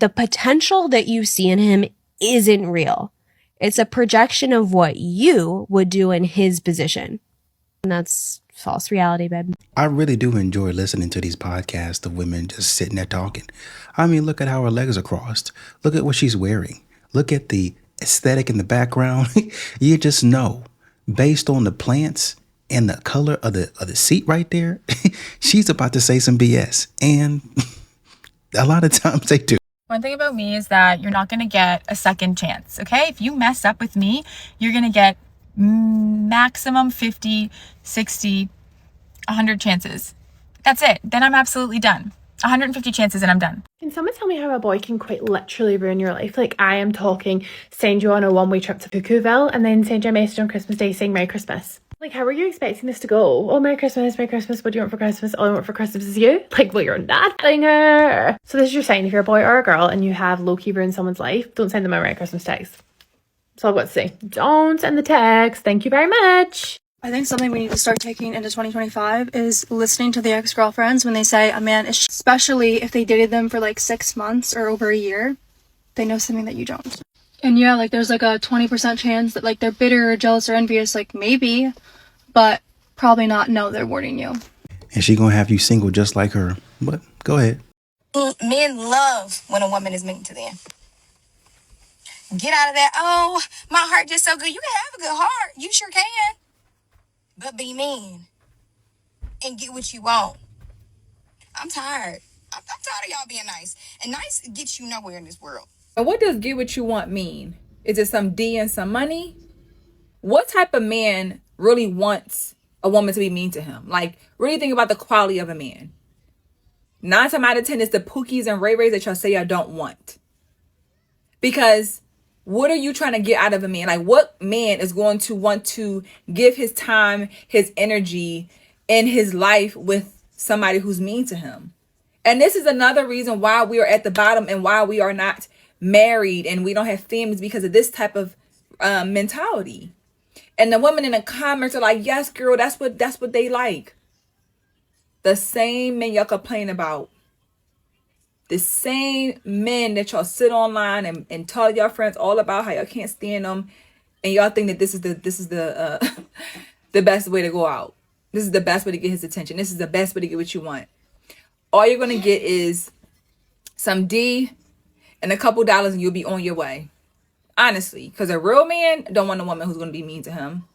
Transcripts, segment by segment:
the potential that you see in him isn't real. It's a projection of what you would do in his position. And that's false reality, babe. I really do enjoy listening to these podcasts of women just sitting there talking. I mean, look at how her legs are crossed. Look at what she's wearing. Look at the aesthetic in the background. You just know, based on the plants and the color of the seat right there, she's about to say some BS. And a lot of times they do. One thing about me is that you're not going to get a second chance, okay? If you mess up with me, you're going to get maximum 50, 60, 100 chances. That's it. Then I'm absolutely done. 150 chances and I'm done. Can someone tell me how a boy can quite literally ruin your life? Like, I am talking send you on a one-way trip to Cuckooville and then send you a message on Christmas Day saying Merry Christmas. Like, how are you expecting this to go? Oh, Merry Christmas, Merry Christmas. What do you want for Christmas? All I want for Christmas is you. Like, well, you're nothing. So this is your sign. If you're a boy or a girl and you have low-key ruined someone's life, don't send them a Merry Christmas text. That's all I've got to say. Don't send the text. Thank you very much. I think something we need to start taking into 2025 is listening to the ex-girlfriends when they say a man is, especially if they dated them for like 6 months or over a year, they know something that you don't. And yeah, like there's like a 20% chance that like they're bitter or jealous or envious, like maybe, but probably not. No, they're warning you. And she gonna have you single just like her. But go ahead. Men love when a woman is mean to them. Get out of that, oh, my heart just so good. You can have a good heart. You sure can. But be mean and get what you want. I'm tired. I'm tired of y'all being nice. And nice gets you nowhere in this world. And what does get what you want mean? Is it some D and some money? What type of man really wants a woman to be mean to him? Like, really think about the quality of a man. 9 times out of 10 is the Pookies and Ray Rays that y'all say y'all don't want. Because what are you trying to get out of a man? Like, what man is going to want to give his time, his energy, and his life with somebody who's mean to him? And this is another reason why we are at the bottom and why we are not married and we don't have families, because of this type of mentality. And the women in the comments are like, yes, girl, that's what they like. The same men y'all complain about. The same men that y'all sit online and tell your friends all about how y'all can't stand them, and y'all think that this is the the best way to go out. This is the best way to get his attention. This is the best way to get what you want. All you're gonna get is some D and a couple dollars, and you'll be on your way. Honestly, because a real man don't want a woman who's gonna be mean to him.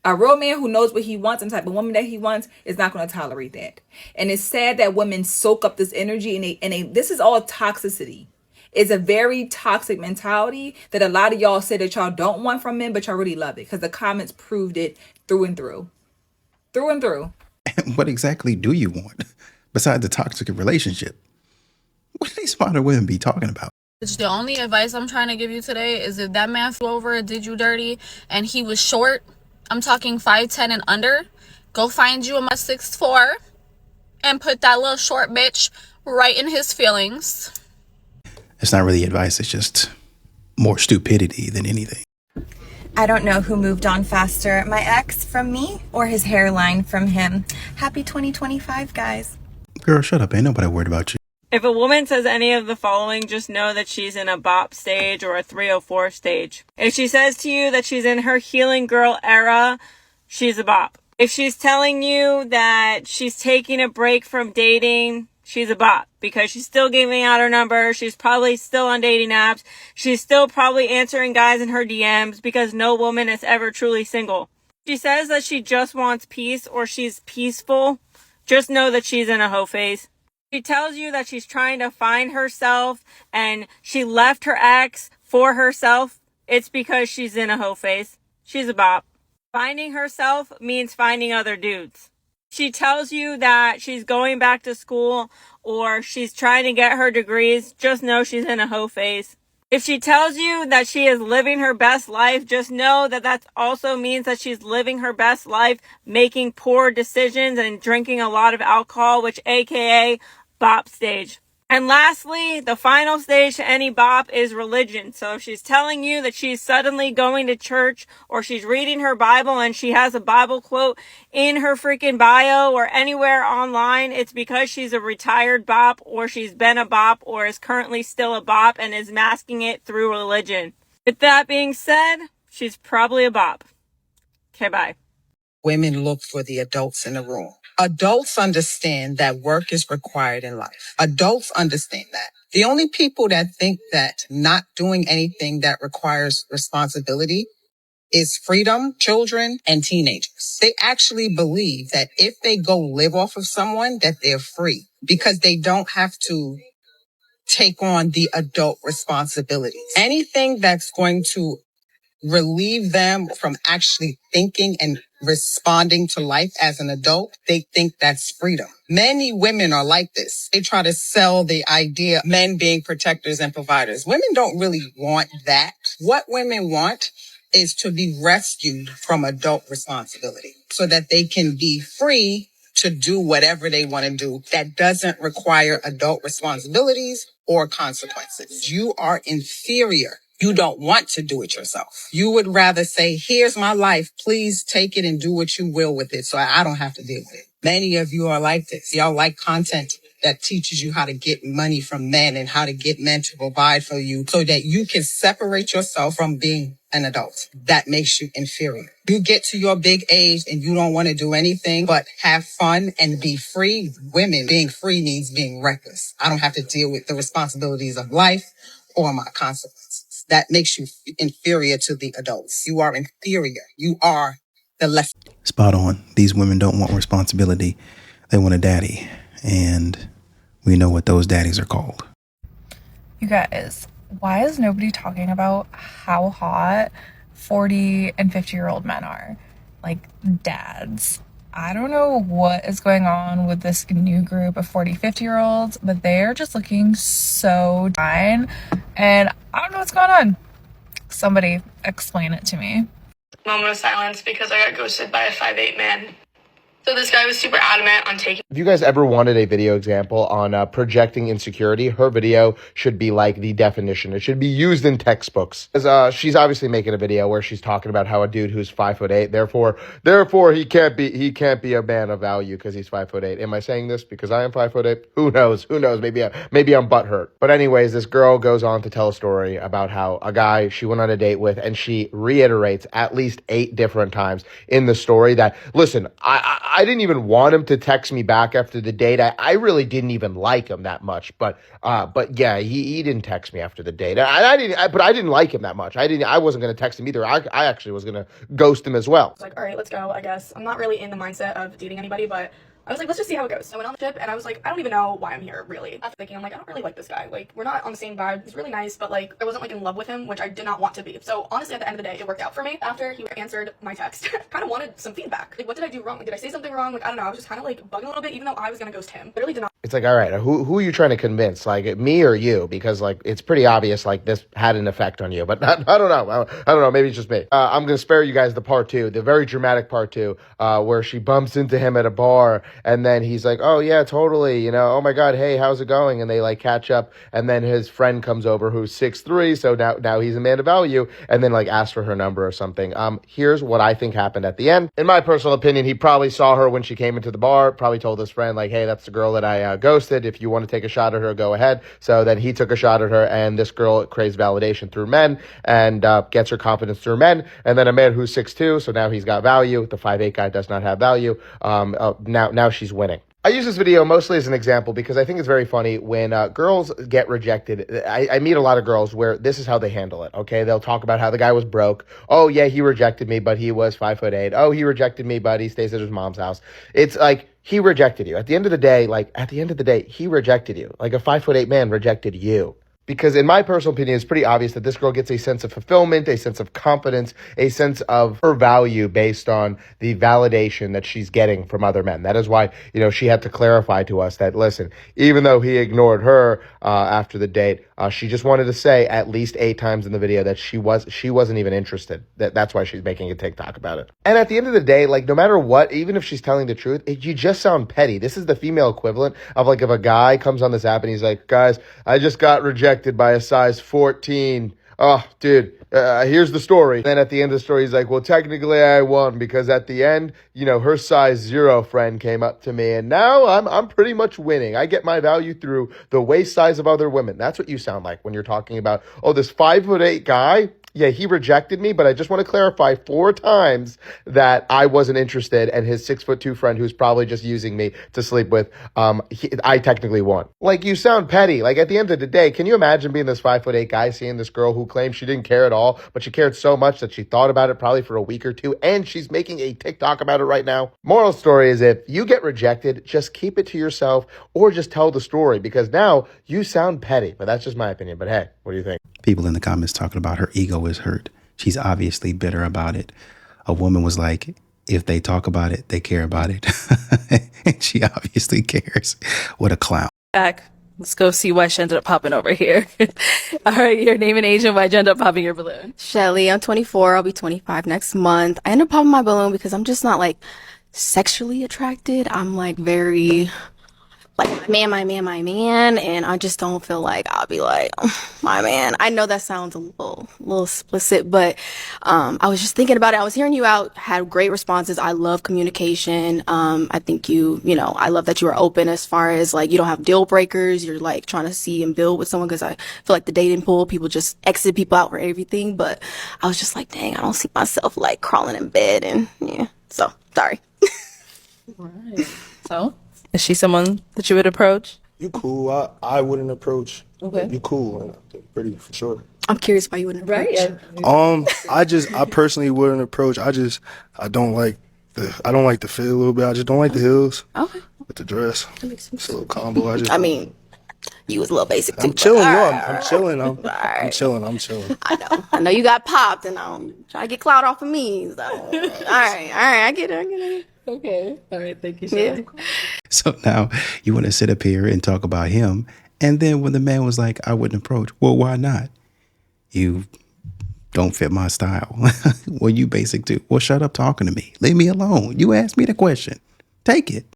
A real man who knows what he wants and the type of woman that he wants is not going to tolerate that. And it's sad that women soak up this energy and they this is all toxicity. It's a very toxic mentality that a lot of y'all say that y'all don't want from men, but y'all really love it because the comments proved it through and through. Through and through. And what exactly do you want besides the toxic relationship? What do these smarter women be talking about? The only advice I'm trying to give you today is if that man flew over and did you dirty and he was short, I'm talking 5'10" and under, go find you a 6'4" and put that little short bitch right in his feelings. It's not really advice. It's just more stupidity than anything. I don't know who moved on faster, my ex from me or his hairline from him. Happy 2025, guys. Girl, shut up. Ain't nobody worried about you. If a woman says any of the following, just know that she's in a bop stage or a 304 stage. If she says to you that she's in her healing girl era, she's a bop. If she's telling you that she's taking a break from dating, she's a bop because she's still giving out her number. She's probably still on dating apps. She's still probably answering guys in her DMs because no woman is ever truly single. She says that she just wants peace or she's peaceful. Just know that she's in a hoe phase. She tells you that she's trying to find herself and she left her ex for herself. It's because she's in a hoe phase. She's a bop. Finding herself means finding other dudes. She tells you that she's going back to school or she's trying to get her degrees. Just know she's in a hoe phase. If she tells you that she is living her best life, just know that that also means that she's living her best life, making poor decisions and drinking a lot of alcohol, which AKA bop stage. And lastly, the final stage to any bop is religion. So if she's telling you that she's suddenly going to church, or she's reading her Bible and she has a Bible quote in her freaking bio or anywhere online, it's because she's a retired bop, or she's been a bop, or is currently still a bop and is masking it through religion. With that being said, she's probably a bop. Okay, bye. Women look for the adults in the room. Adults understand that work is required in life. Adults understand that. The only people that think that not doing anything that requires responsibility is freedom, children, and teenagers. They actually believe that if they go live off of someone, that they're free because they don't have to take on the adult responsibilities. Anything that's going to relieve them from actually thinking and responding to life as an adult, they think that's freedom. Many women are like this. They try to sell the idea of men being protectors and providers. Women don't really want that. What women want is to be rescued from adult responsibility so that they can be free to do whatever they want to do that doesn't require adult responsibilities or consequences. You are inferior. You don't want to do it yourself. You would rather say, here's my life. Please take it and do what you will with it so I don't have to deal with it. Many of you are like this. Y'all like content that teaches you how to get money from men and how to get men to provide for you so that you can separate yourself from being an adult. That makes you inferior. You get to your big age and you don't want to do anything but have fun and be free. Women being free means being reckless. I don't have to deal with the responsibilities of life or my consequences. That makes you inferior to the adults. You are inferior. You are the less. Spot on. These women don't want responsibility. They want a daddy. And we know what those daddies are called. You guys, why is nobody talking about how hot 40 and 50-year-old men are? Like, dads. I don't know what is going on with this new group of 40, 50-year-olds, but they're just looking so fine. And I don't know what's going on. Somebody explain it to me. Moment of silence because I got ghosted by a 5'8" man. So this guy was super adamant on taking. If you guys ever wanted a video example on projecting insecurity, her video should be like the definition. It should be used in textbooks. As she's obviously making a video where she's talking about how a dude who's 5'8", therefore he can't be a man of value because he's 5'8". Am I saying this because I am 5'8"? Who knows? Maybe I'm butthurt. But anyways, this girl goes on to tell a story about how a guy she went on a date with, and she reiterates at least 8 different times in the story that, listen, I didn't even want him to text me back after the date. I really didn't even like him that much. But yeah, he didn't text me after the date. But I didn't like him that much. I wasn't going to text him either. I actually was going to ghost him as well. Like, all right, let's go, I guess. I'm not really in the mindset of dating anybody, but I was like, let's just see how it goes. So I went on the trip and I was like, I don't even know why I'm here, really. After thinking, I'm like, I don't really like this guy. Like, we're not on the same vibe. He's really nice, but like, I wasn't like in love with him, which I did not want to be. So honestly, at the end of the day, it worked out for me. After he answered my text, kind of wanted some feedback. Like, what did I do wrong? Like, did I say something wrong? Like, I don't know. I was just kind of like bugging a little bit, even though I was gonna ghost him. Literally did not. It's like, all right, who are you trying to convince? Like, me or you? Because like, it's pretty obvious like this had an effect on you. But I don't know. Maybe it's just me. I'm gonna spare you guys the part 2, the very dramatic part 2, where she bumps into him at a bar, and then he's like, oh yeah, totally, oh my god, hey, how's it going? And they like catch up, and then his friend comes over who's 6'3", so now he's a man of value, and then like asks for her number or something. Here's what I think happened at the end. In my personal opinion, he probably saw her when she came into the bar, probably told his friend like, hey, that's the girl that I ghosted. If you want to take a shot at her, go ahead. So then he took a shot at her, and this girl craves validation through men and gets her confidence through men. And then a man who's 6'2", so now he's got value. The 5'8" guy does not have value. Now she's winning. I use this video mostly as an example because I think it's very funny when girls get rejected. I meet a lot of girls where this is how they handle it, okay? They'll talk about how the guy was broke. Oh, yeah, he rejected me, but he was 5'8". Oh, he rejected me, but he stays at his mom's house. It's like, he rejected you. At the end of the day, he rejected you. Like a 5'8" man rejected you. Because in my personal opinion, it's pretty obvious that this girl gets a sense of fulfillment, a sense of confidence, a sense of her value based on the validation that she's getting from other men. That is why, she had to clarify to us that, listen, even though he ignored her after the date, She just wanted to say at least 8 times in the video that she wasn't even interested. That's why she's making a TikTok about it. And at the end of the day, like, no matter what, even if she's telling the truth, you just sound petty. This is the female equivalent of, like, if a guy comes on this app and he's like, guys, I just got rejected by a size 14. Oh, dude, here's the story. And then at the end of the story, he's like, well, technically I won because at the end, you know, her size 0 friend came up to me and now I'm pretty much winning. I get my value through the waist size of other women. That's what you sound like when you're talking about, oh, this 5'8" guy. Yeah, he rejected me, but I just want to clarify 4 times that I wasn't interested, and his 6'2" friend, who's probably just using me to sleep with, I technically won. Like, you sound petty. Like, at the end of the day, can you imagine being this 5'8" guy, seeing this girl who claims she didn't care at all, but she cared so much that she thought about it probably for a week or 2, and she's making a TikTok about it right now? Moral story is, if you get rejected, just keep it to yourself, or just tell the story, because now you sound petty. But that's just my opinion. But hey, what do you think? People in the comments talking about her ego is hurt. She's obviously bitter about it. A woman was like, if they talk about it, they care about it. And she obviously cares. What a clown. Back. Let's go see why she ended up popping over here. All right, your name and age and why'd you end up popping your balloon? Shelly, I'm 24. I'll be 25 next month. I ended up popping my balloon because I'm just not like sexually attracted. I'm like very like my man, and I just don't feel like I'll be like, oh, my man. I know that sounds a little explicit, but I was just thinking about it. I was hearing you out, had great responses. I love communication. I think you know, I love that you are open as far as like you don't have deal breakers. You're like trying to see and build with someone, because I feel like the dating pool, people just exit people out for everything. But I was just like, dang, I don't see myself like crawling in bed, and yeah. So sorry. Right. So, is she someone that you would approach? You cool. I wouldn't approach. Okay. You cool and pretty for sure. I'm curious why you wouldn't approach. Right. I personally wouldn't approach. I don't like the fit a little bit. I just don't like the heels. Okay. With the dress. That makes sense. It's a little combo. I mean, you was a little basic too. I'm chilling. but- No, I'm chilling. I'm Alright. chilling. I'm chilling. I know you got popped, and I'm trying to get clout off of me. So. all right, I get it. Okay. All right. Thank you, Yeah. Shelly. So now you want to sit up here and talk about him. And then when the man was like, I wouldn't approach. Well, why not? You don't fit my style. Well, you basic too. Well, shut up talking to me. Leave me alone. You asked me the question. Take it.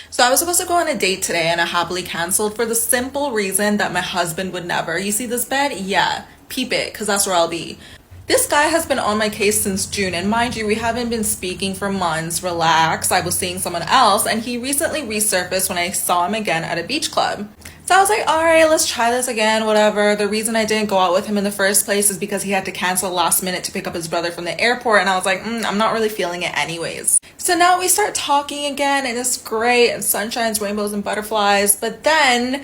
So I was supposed to go on a date today and I happily canceled for the simple reason that my husband would never. You see this bed? Yeah, peep it, because that's where I'll be. This guy has been on my case since June, and mind you, we haven't been speaking for months. Relax, I was seeing someone else, and he recently resurfaced when I saw him again at a beach club. So I was like, all right, let's try this again, whatever. The reason I didn't go out with him in the first place is because he had to cancel last minute to pick up his brother from the airport, and I was like, I'm not really feeling it anyways. So now we start talking again, and it's great, and sunshines, rainbows, and butterflies, but then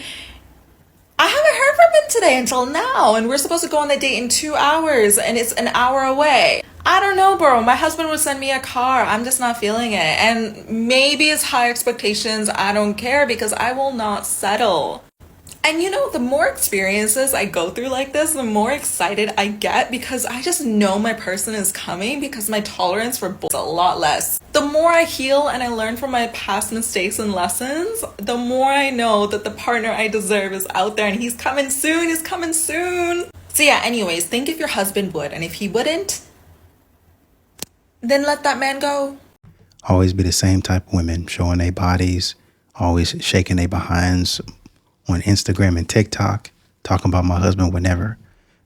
I haven't heard from him today until now, and we're supposed to go on the date in 2 hours, and it's an hour away. I don't know, bro. My husband would send me a car. I'm just not feeling it. And maybe it's high expectations. I don't care, because I will not settle. And you know, the more experiences I go through like this, the more excited I get, because I just know my person is coming, because my tolerance for bull is a lot less. The more I heal and I learn from my past mistakes and lessons, the more I know that the partner I deserve is out there, and he's coming soon. He's coming soon. So yeah, anyways, think if your husband would, and if he wouldn't, then let that man go. Always be the same type of women showing their bodies, always shaking their behinds on Instagram and TikTok, talking about my husband whenever.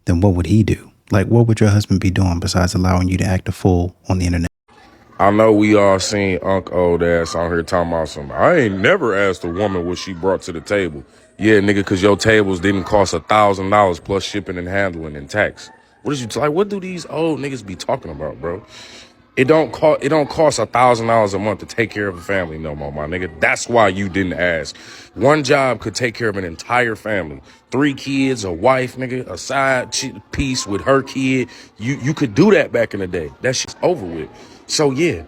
Then what would he do? Like, what would your husband be doing besides allowing you to act a fool on the internet? I know we all seen Unc old ass on here talking about something. I ain't never asked a woman what she brought to the table. Yeah, nigga, because your tables didn't cost $1,000 plus shipping and handling and tax. What do these old niggas be talking about, bro? It don't cost $1,000 a month to take care of a family no more, my nigga. That's why you didn't ask. One job could take care of an entire family. 3 kids, a wife, nigga, a side piece with her kid. You could do that back in the day. That shit's over with. So yeah,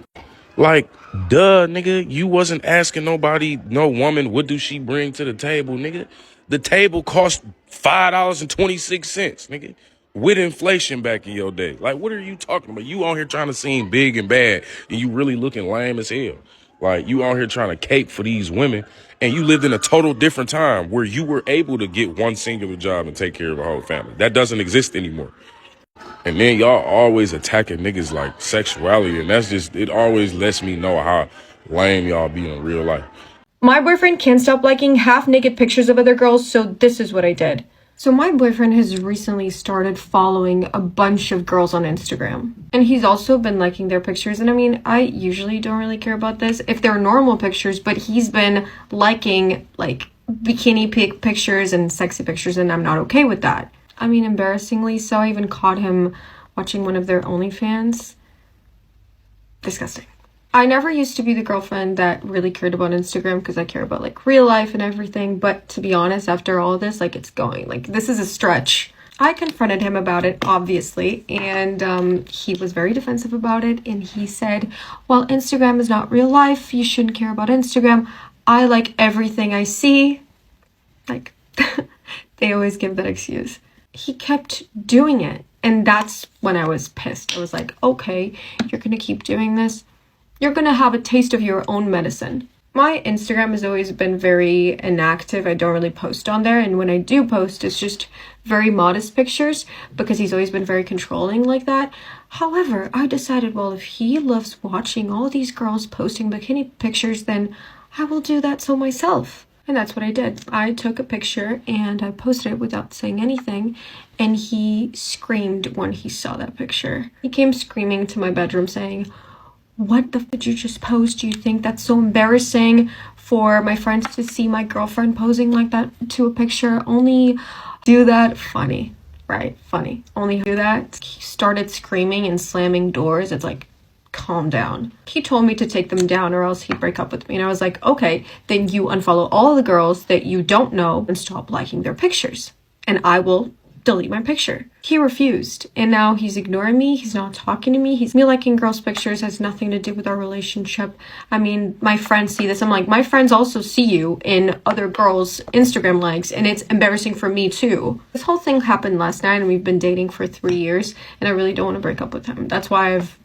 like, duh, nigga, you wasn't asking nobody, no woman, what do she bring to the table, nigga? The table cost $5.26, nigga. With inflation back in your day. Like, what are you talking about? You on here trying to seem big and bad, and you really looking lame as hell. Like, you out here trying to cape for these women, and you lived in a total different time where you were able to get one singular job and take care of a whole family. That doesn't exist anymore. And then y'all always attacking niggas like sexuality, and that's just, it always lets me know how lame y'all be in real life. My boyfriend can't stop liking half-naked pictures of other girls, so this is what I did. So my boyfriend has recently started following a bunch of girls on Instagram. And he's also been liking their pictures. And I mean, I usually don't really care about this if they're normal pictures, but he's been liking like bikini pictures and sexy pictures, and I'm not okay with that. I mean, embarrassingly so, I even caught him watching one of their OnlyFans. Disgusting. I never used to be the girlfriend that really cared about Instagram because I care about like real life and everything. But to be honest, after all this, like it's going, like this is a stretch. I confronted him about it, obviously, and he was very defensive about it. And he said, well, Instagram is not real life. You shouldn't care about Instagram. I like everything I see. Like, they always give that excuse. He kept doing it. And that's when I was pissed. I was like, okay, you're going to keep doing this. You're going to have a taste of your own medicine. My Instagram has always been very inactive. I don't really post on there. And when I do post, it's just very modest pictures because he's always been very controlling like that. However, I decided, well, if he loves watching all these girls posting bikini pictures, then I will do that so myself. And that's what I did. I took a picture and I posted it without saying anything. And he screamed when he saw that picture. He came screaming to my bedroom saying, what the f did you just post? Do you think that's so embarrassing for my friends to see my girlfriend posing like that to a picture? Only do that. Funny, right? Funny. Only do that. He started screaming and slamming doors. It's like, calm down. He told me to take them down or else he'd break up with me. And I was like, okay, then you unfollow all the girls that you don't know and stop liking their pictures. And I will delete my picture. He refused. And now he's ignoring me. He's not talking to me. Me liking girls' pictures has nothing to do with our relationship. I mean, my friends see this. I'm like, my friends also see you in other girls' Instagram likes, and it's embarrassing for me too. This whole thing happened last night, and we've been dating for 3 years, and I really don't want to break up with him. That's why I've,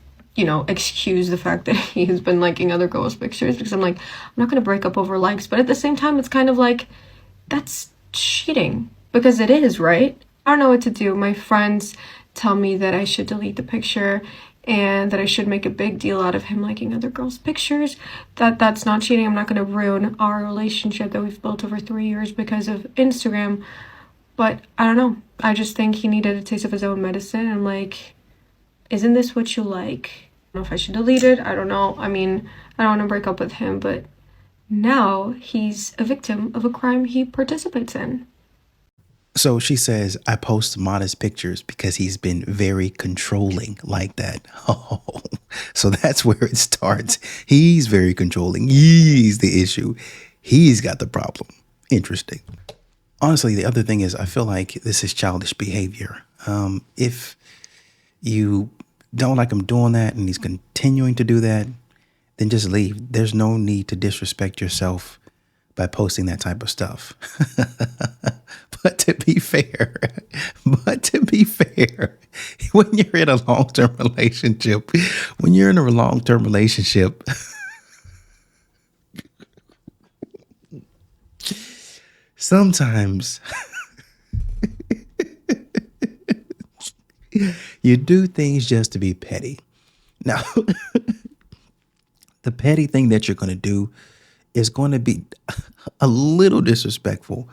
excused the fact that he's been liking other girls' pictures, because I'm like, I'm not going to break up over likes. But at the same time, it's kind of like, that's cheating. Because it is, right? I don't know what to do. My friends tell me that I should delete the picture and that I should make a big deal out of him liking other girls' pictures. That's not cheating. I'm not going to ruin our relationship that we've built over 3 years because of Instagram. But I don't know. I just think he needed a taste of his own medicine. I'm like, isn't this what you like? I don't know if I should delete it. I don't know. I mean, I don't want to break up with him, but now he's a victim of a crime he participates in. So she says, I post modest pictures because he's been very controlling like that. Oh, so that's where it starts. He's very controlling. He's the issue. He's got the problem. Interesting. Honestly, the other thing is I feel like this is childish behavior. If you don't like him doing that and he's continuing to do that, then just leave. There's no need to disrespect yourself by posting that type of stuff. But to be fair, when you're in a long-term relationship, sometimes you do things just to be petty. Now, the petty thing that you're going to do is going to be a little disrespectful,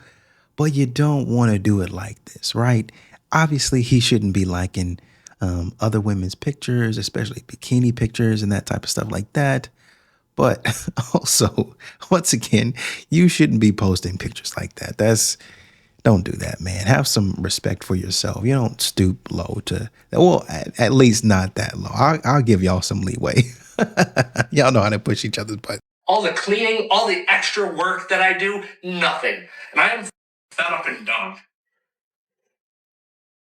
but you don't want to do it like this, right? Obviously, he shouldn't be liking other women's pictures, especially bikini pictures and that type of stuff like that. But also, once again, you shouldn't be posting pictures like that. Don't do that, man. Have some respect for yourself. You don't stoop low to, well, at least not that low. I'll give y'all some leeway. Y'all know how to push each other's buttons. All the cleaning, all the extra work that I do, nothing. And I am fed up and done.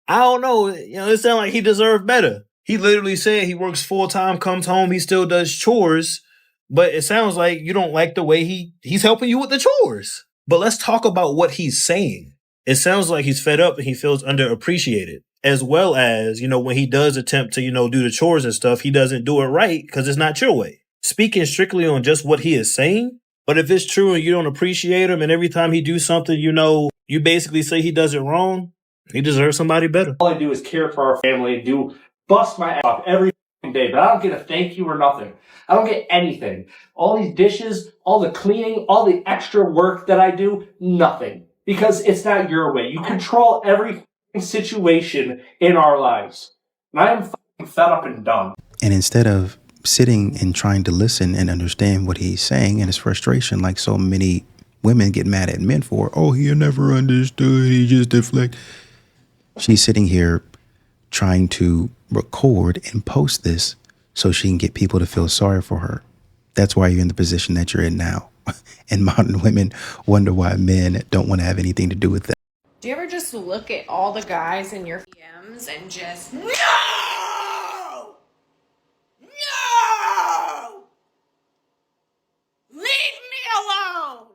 I don't know. It sounds like he deserved better. He literally said he works full-time, comes home, he still does chores. But it sounds like you don't like the way he's helping you with the chores. But let's talk about what he's saying. It sounds like he's fed up and he feels underappreciated. As well as, when he does attempt to, do the chores and stuff, he doesn't do it right because it's not your way. speaking strictly on just what he is saying. But if it's true and you don't appreciate him and every time he do something, you basically say he does it wrong, he deserves somebody better. All I do is care for our family and bust my ass off every day, but I don't get a thank you or nothing. I don't get anything. All these dishes, all the cleaning, all the extra work that I do, nothing. Because it's not your way. You control every situation in our lives. And I am fed up and done. And instead of sitting and trying to listen and understand what he's saying and his frustration, like so many women get mad at men for, oh, he never understood, he just deflect. She's sitting here trying to record and post this so she can get people to feel sorry for her. That's why you're in the position that you're in now. And modern women wonder why men don't want to have anything to do with them. Do you ever just look at all the guys in your DMs and just, no! No! Leave me alone!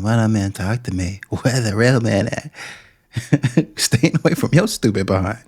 Why that man talk to me? Where the real man at? Staying away from your stupid behind.